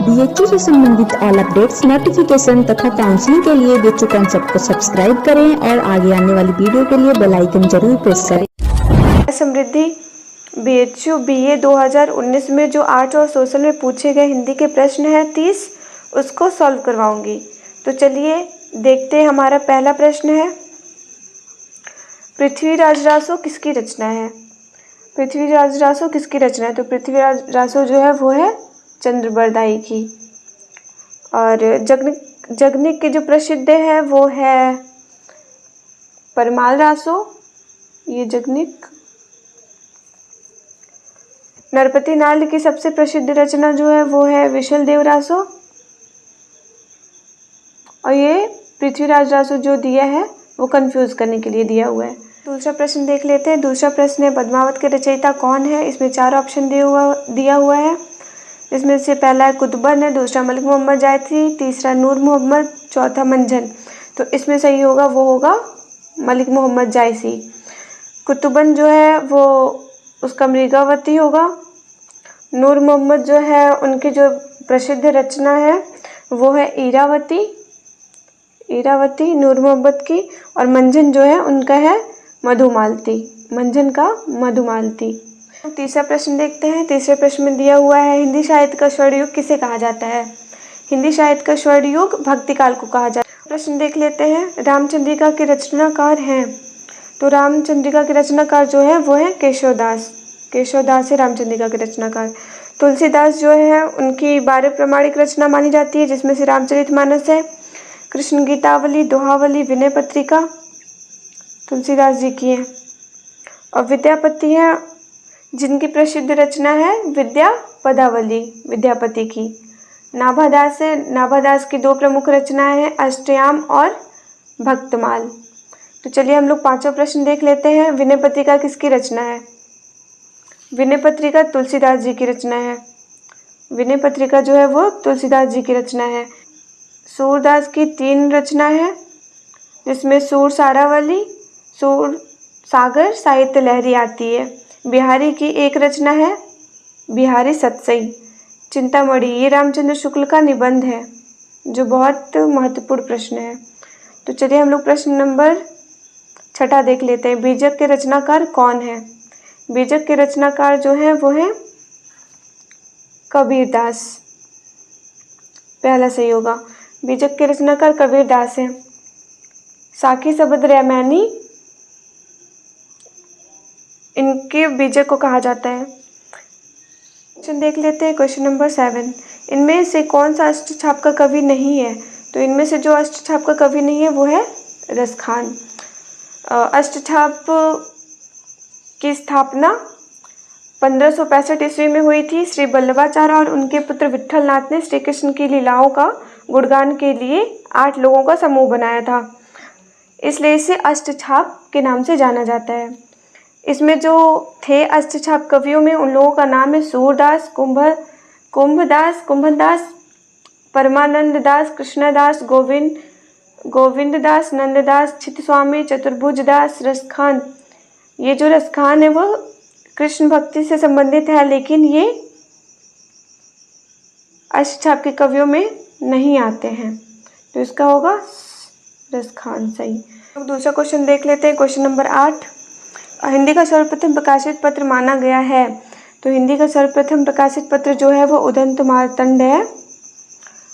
BHU से संबंधित all updates, notification तथा काउंसलिंग के लिए बीएचयू कॉन्सेप्ट को सब्सक्राइब करें और आगे आने वाली वीडियो के लिए बेल आइकन जरूर प्रेस करें। समृद्धि बीएचयू बीए 2019 में जो आर्ट और सोशल में पूछे गए हिंदी के प्रश्न हैं 30, उसको सॉल्व करवाऊंगी। तो चलिए देखते हैं। हमारा पहला प्रश्न है, पृथ्वीराज रासो किसकी रचना है? पृथ्वीराज रासो किसकी रचना है? तो पृथ्वीराज रासो जो है वो है चंद्रबरदाई की। और जगनिक के जो प्रसिद्ध है वो है परमाल रासो, ये जगनिक। नरपति नाल की सबसे प्रसिद्ध रचना जो है वो है विशल देव रासो। और ये पृथ्वीराज रासो जो दिया है वो कंफ्यूज करने के लिए दिया हुआ है। दूसरा प्रश्न देख लेते हैं। दूसरा प्रश्न है, पद्मावत के रचयिता कौन है? इसमें 4 ऑप्शन दिया हुआ है। इसमें से पहला है कुतुबन है, दूसरा मलिक मोहम्मद जायसी, तीसरा नूर मोहम्मद, चौथा मंझन। तो इसमें सही होगा वो होगा मलिक मोहम्मद जायसी। कुतुबन जो है वो उसका मृगावती होगा। नूर मोहम्मद जो है उनकी जो प्रसिद्ध रचना है वो है ईरावती नूर मोहम्मद की। और मंझन जो है उनका है मधुमालती, मंझन का मधुमालती। तीसरा प्रश्न देखते हैं। तीसरे प्रश्न में दिया हुआ है, हिंदी साहित्य का स्वर्ण युग किसे कहा जाता है? हिंदी साहित्य का स्वर्ण युग भक्ति काल को कहा जाता है। प्रश्न देख लेते हैं, रामचंद्रिका के रचनाकार हैं? तो रामचंद्रिका के रचनाकार जो है वो है केशवदास है रामचंद्रिका के रचनाकार। तुलसीदास जो है उनकी 12 प्रामाणिक रचना मानी जाती है, जिसमें से रामचरितमानस है, कृष्ण गीतावली, दोहावली, विनय पत्रिका तुलसीदास जी की है। और विद्यापति है जिनकी प्रसिद्ध रचना है विद्या पदावली, विद्यापति की। नाभादास है, नाभादास की 2 प्रमुख रचनाएं हैं, अष्टयाम और भक्तमाल। तो चलिए हम लोग 5वां प्रश्न देख लेते हैं। विनय पत्रिका किसकी रचना है? विनय पत्रिका तुलसीदास जी की रचना है। विनय पत्रिका जो है वो तुलसीदास जी की रचना है। सूरदास की 3 रचना है, जिसमें सूर सारावली, सूर सागर, साहित्य लहरी आती है। बिहारी की 1 रचना है, बिहारी सतसई, चिंतामणि, ये रामचंद्र शुक्ल का निबंध है, जो बहुत महत्वपूर्ण प्रश्न है। तो चलिए हम लोग प्रश्न नंबर 6 देख लेते हैं। बीजक के रचनाकार कौन है? बीजक के रचनाकार जो है वो है कबीरदास, पहला सही होगा। बीजक के रचनाकार कबीरदास है। साखी शब्द रामायणी इनके बीजक को कहा जाता है। क्वेश्चन देख लेते हैं। क्वेश्चन नंबर 7, इनमें से कौन सा अष्टछाप का कवि नहीं है? तो इनमें से जो अष्टछाप का कवि नहीं है वो है रसखान। अष्टछाप की स्थापना 1565 ईस्वी में हुई थी। श्री वल्लभाचार्य और उनके पुत्र विट्ठलनाथ ने श्री कृष्ण की लीलाओं का गुणगान के लिए 8 लोगों का समूह बनाया था, इसलिए इसे अष्टछाप के नाम से जाना जाता है। इसमें जो थे अष्टछाप कवियों में, उन लोगों का नाम है सूरदास, कुंभदास, परमानंद दास, कृष्णदास, गोविंददास, नंददास, चित्तस्वामी, चतुर्भुज दास, रसखान। ये जो रसखान है वो कृष्ण भक्ति से संबंधित है, लेकिन ये अष्टछाप के कवियों में नहीं आते हैं, तो इसका होगा रसखान सही। दूसरा क्वेश्चन देख लेते हैं। क्वेश्चन नंबर 8, हिंदी का सर्वप्रथम प्रकाशित पत्र माना गया है? तो हिंदी का सर्वप्रथम प्रकाशित पत्र जो है वो उदंत मार्तंड है,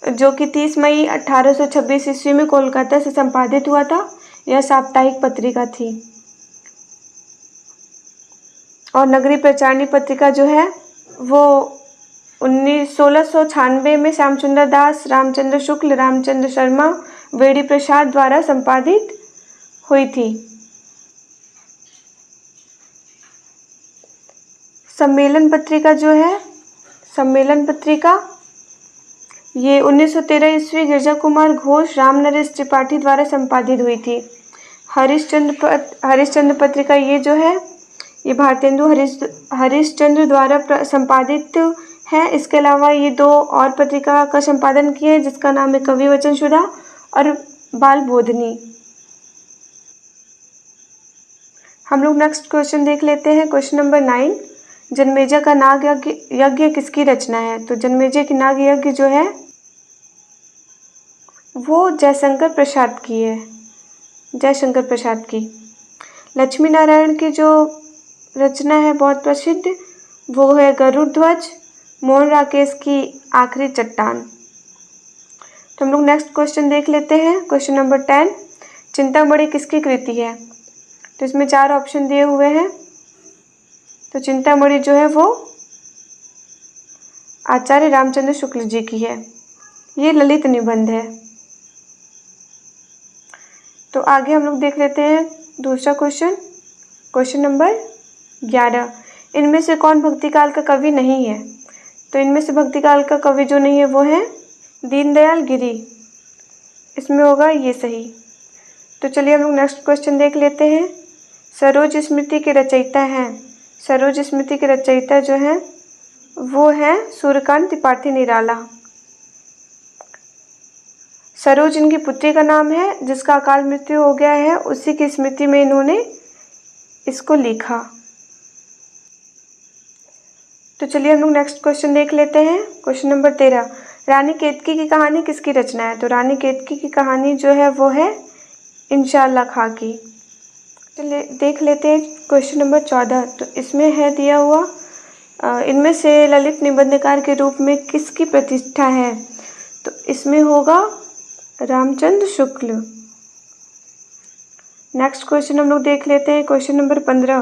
जो कि 30 मई 1826 ईस्वी में कोलकाता से संपादित हुआ था। यह साप्ताहिक पत्रिका थी। और नगरी प्रचारणी पत्रिका जो है वो 1696 में श्यामचंद्र दास, रामचंद्र शुक्ल, रामचंद्र शर्मा, वेड़ी प्रसाद द्वारा संपादित हुई थी। सम्मेलन पत्रिका जो है, सम्मेलन पत्रिका ये 1913 ईस्वी गिरजा कुमार घोष, राम नरेश त्रिपाठी द्वारा संपादित हुई थी। हरिश्चंद्र पत्रिका ये जो है ये भारतेंदु हरिश्चंद्र द्वारा संपादित है। इसके अलावा ये 2 और पत्रिका का संपादन किए, जिसका नाम है कवि वचन सुधा और बाल बोधनी। हम लोग नेक्स्ट क्वेश्चन देख लेते हैं। क्वेश्चन नंबर 9, जन्मेजय का नाग यज्ञ किसकी रचना है? तो जन्मेजय की नाग यज्ञ जो है वो जयशंकर प्रसाद की है, जयशंकर प्रसाद की। लक्ष्मी नारायण की जो रचना है बहुत प्रसिद्ध, वो है गरुड़ ध्वज, मोहन राकेश की आखिरी चट्टान। तो हम लोग नेक्स्ट क्वेश्चन देख लेते हैं। क्वेश्चन नंबर 10, चिंतामणि किसकी कृति है? तो इसमें 4 ऑप्शन दिए हुए हैं। तो चिंतामणि जो है वो आचार्य रामचंद्र शुक्ल जी की है, ये ललित निबंध है। तो आगे हम लोग देख लेते हैं दूसरा क्वेश्चन, क्वेश्चन नंबर 11, इनमें से कौन भक्तिकाल का कवि नहीं है? तो इनमें से भक्तिकाल का कवि जो नहीं है वो है दीनदयाल गिरी, इसमें होगा ये सही। तो चलिए हम लोग नेक्स्ट क्वेश्चन देख लेते हैं। सरोज स्मृति के रचयिता हैं, सरोज स्मृति के रचयिता जो हैं वो है सूर्यकांत त्रिपाठी निराला। सरोज इनकी पुत्री का नाम है, जिसका अकाल मृत्यु हो गया है, उसी की स्मृति में इन्होंने इसको लिखा। तो चलिए हम लोग नेक्स्ट क्वेश्चन देख लेते हैं। क्वेश्चन नंबर 13, रानी केतकी की कहानी किसकी रचना है? तो रानी केतकी की कहानी जो है वो है इंशाअल्लाह खां की। चलिए देख लेते हैं क्वेश्चन नंबर 14। तो इसमें है दिया हुआ इनमें से ललित निबंधकार के रूप में किसकी प्रतिष्ठा है? तो इसमें होगा रामचंद्र शुक्ल। नेक्स्ट क्वेश्चन हम लोग देख लेते हैं। क्वेश्चन नंबर 15,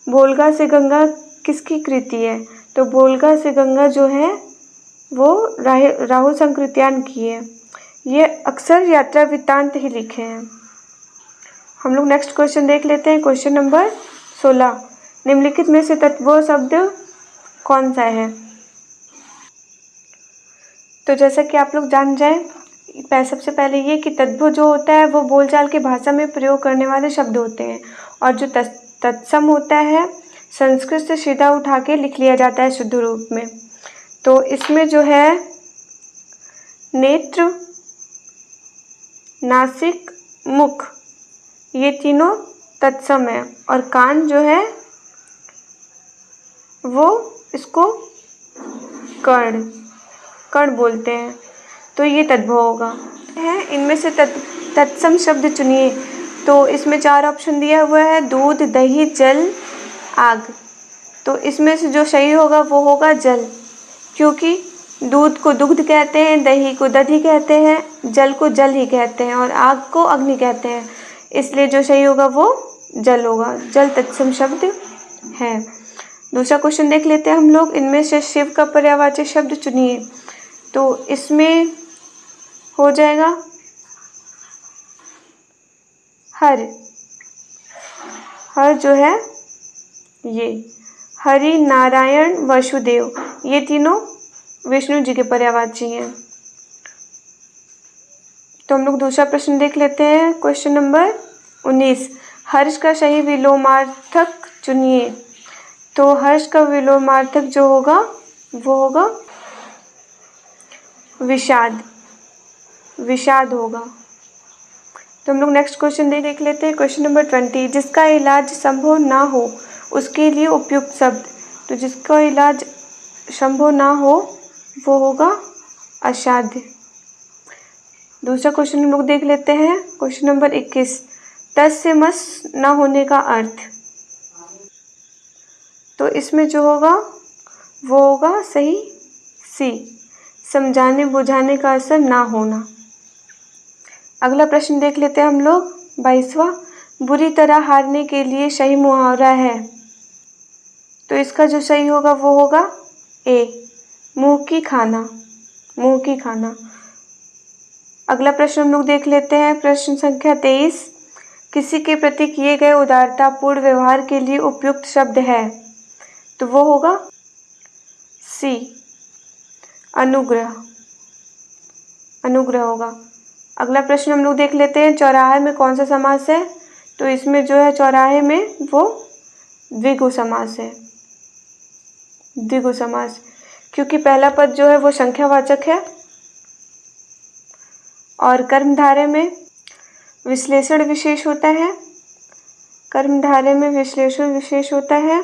बोलगा से गंगा किसकी कृति है? तो बोलगा से गंगा जो है वो राहुल संकृत्यान की है, ये अक्सर यात्रा वृत्तांत ही लिखे हैं। हम लोग नेक्स्ट क्वेश्चन देख लेते हैं। क्वेश्चन नंबर 16, निम्नलिखित में से तत्व शब्द कौन सा है? तो जैसा कि आप लोग जान जाएं, सबसे पहले ये कि तद्भव जो होता है वो बोलचाल की भाषा में प्रयोग करने वाले शब्द होते हैं, और जो तत्सम होता है संस्कृत से सीधा उठा के लिख लिया जाता है शुद्ध रूप में। तो इसमें जो है नेत्र, नासिक, मुख, ये तीनों तत्सम है, और कान जो है वो इसको कर्ण बोलते हैं। तो ये तद्भव होगा है। इनमें से तत्सम शब्द चुनिए। तो इसमें 4 ऑप्शन दिया हुआ है, दूध, दही, जल, आग। तो इसमें से जो सही होगा वो होगा जल, क्योंकि दूध को दुग्ध कहते हैं, दही को दधि कहते हैं, जल को जल ही कहते हैं, और आग को अग्नि कहते हैं, इसलिए जो सही होगा वो जल होगा। जल तत्सम शब्द है। दूसरा क्वेश्चन देख लेते हैं हम लोग। इनमें से शिव का पर्यायवाची शब्द चुनिए। तो इसमें हो जाएगा हर। हर जो है ये हरि, नारायण, वसुदेव, ये तीनों विष्णु जी के पर्यायवाची हैं। तो हम लोग दूसरा प्रश्न देख लेते हैं। क्वेश्चन नंबर 19, हर्ष का सही विलोमार्थक चुनिए। तो हर्ष का विलोमार्थक जो होगा वो होगा विषाद, विषाद होगा। तो हम लोग नेक्स्ट क्वेश्चन देख लेते हैं। क्वेश्चन नंबर 20, जिसका इलाज संभव ना हो उसके लिए उपयुक्त शब्द। तो जिसका इलाज संभव ना हो वो होगा असाध्य। दूसरा क्वेश्चन हम लोग देख लेते हैं। क्वेश्चन नंबर 21, तस से मस ना होने का अर्थ। तो इसमें जो होगा वो होगा सही सी, समझाने बुझाने का असर ना होना। अगला प्रश्न देख लेते हैं हम लोग 22वां, बुरी तरह हारने के लिए सही मुहावरा है। तो इसका जो सही होगा वो होगा ए, मुंह की खाना, मुंह की खाना। अगला प्रश्न हम लोग देख लेते हैं। प्रश्न संख्या 23, किसी के प्रति किए गए उदारतापूर्ण व्यवहार के लिए उपयुक्त शब्द है। तो वो होगा सी, अनुग्रह, अनुग्रह होगा। अगला प्रश्न हम लोग देख लेते हैं। चौराहे में कौन सा समास है? तो इसमें जो है चौराहे में वो द्विगु समास है, द्विगु समास, क्योंकि पहला पद जो है वो संख्यावाचक है, और कर्मधारय में विश्लेषण विशेष होता है, कर्मधारय में विश्लेषण विशेष होता है।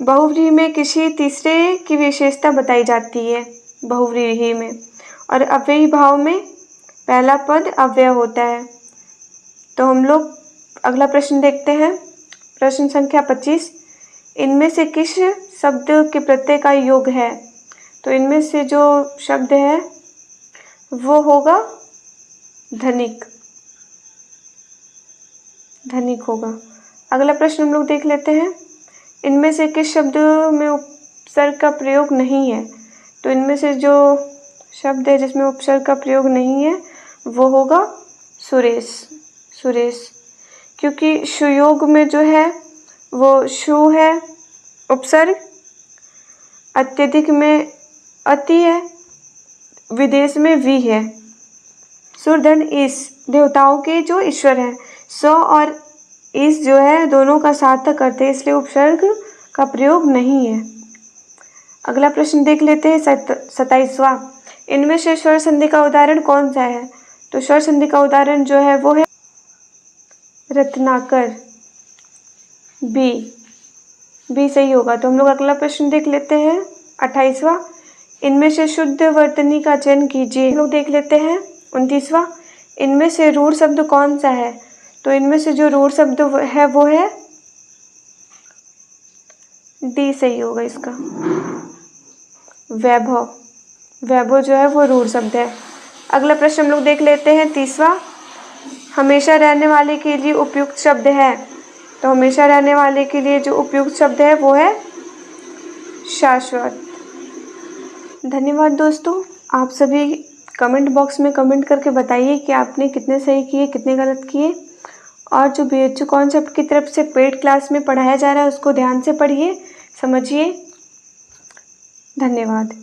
बहुव्रीहि में किसी तीसरे की विशेषता बताई जाती है बहुव्रीहि में। और अव्ययी भाव में पहला पद अव्यय होता है। तो हम लोग अगला प्रश्न देखते हैं। प्रश्न संख्या 25। इनमें से किस शब्द के प्रत्यय का योग है? तो इनमें से जो शब्द है वो होगा धनिक, धनिक होगा। अगला प्रश्न हम लोग देख लेते हैं। इनमें से किस शब्द में उपसर्ग का प्रयोग नहीं है? तो इनमें से जो शब्द है जिसमें उपसर्ग का प्रयोग नहीं है वो होगा सुरेश, सुरेश। क्योंकि सुयोग में जो है वो शु है उपसर्ग, अत्यधिक में अति है, विदेश में वी है। सूर्धन ईश देवताओं के जो ईश्वर हैं, स और ईश जो है दोनों का सार्थक करते हैं, इसलिए उपसर्ग का प्रयोग नहीं है। अगला प्रश्न देख लेते हैं 27वां। इनमें से स्वर संधि का उदाहरण कौन सा है? तो स्वर संधि का उदाहरण जो है वो है रत्नाकर, बी सही होगा। तो हम लोग अगला प्रश्न देख लेते हैं 28वां। इनमें से शुद्ध वर्तनी का चयन कीजिए। हम लोग देख लेते हैं 29वां। इनमें से रूढ़ शब्द कौन सा है? तो इनमें से जो रूढ़ शब्द है वो है डी सही होगा इसका, वैभव। वैभव जो है वो रूढ़ शब्द है। अगला प्रश्न हम लोग देख लेते हैं 30वां। हमेशा रहने वाले के लिए उपयुक्त शब्द है। तो हमेशा रहने वाले के लिए जो उपयुक्त शब्द है वो है शाश्वत। धन्यवाद दोस्तों। आप सभी कमेंट बॉक्स में कमेंट करके बताइए कि आपने कितने सही किए, कितने गलत किए। और जो BHU कॉन्सेप्ट की तरफ से पेड क्लास में पढ़ाया जा रहा है उसको ध्यान से पढ़िए, समझिए। धन्यवाद।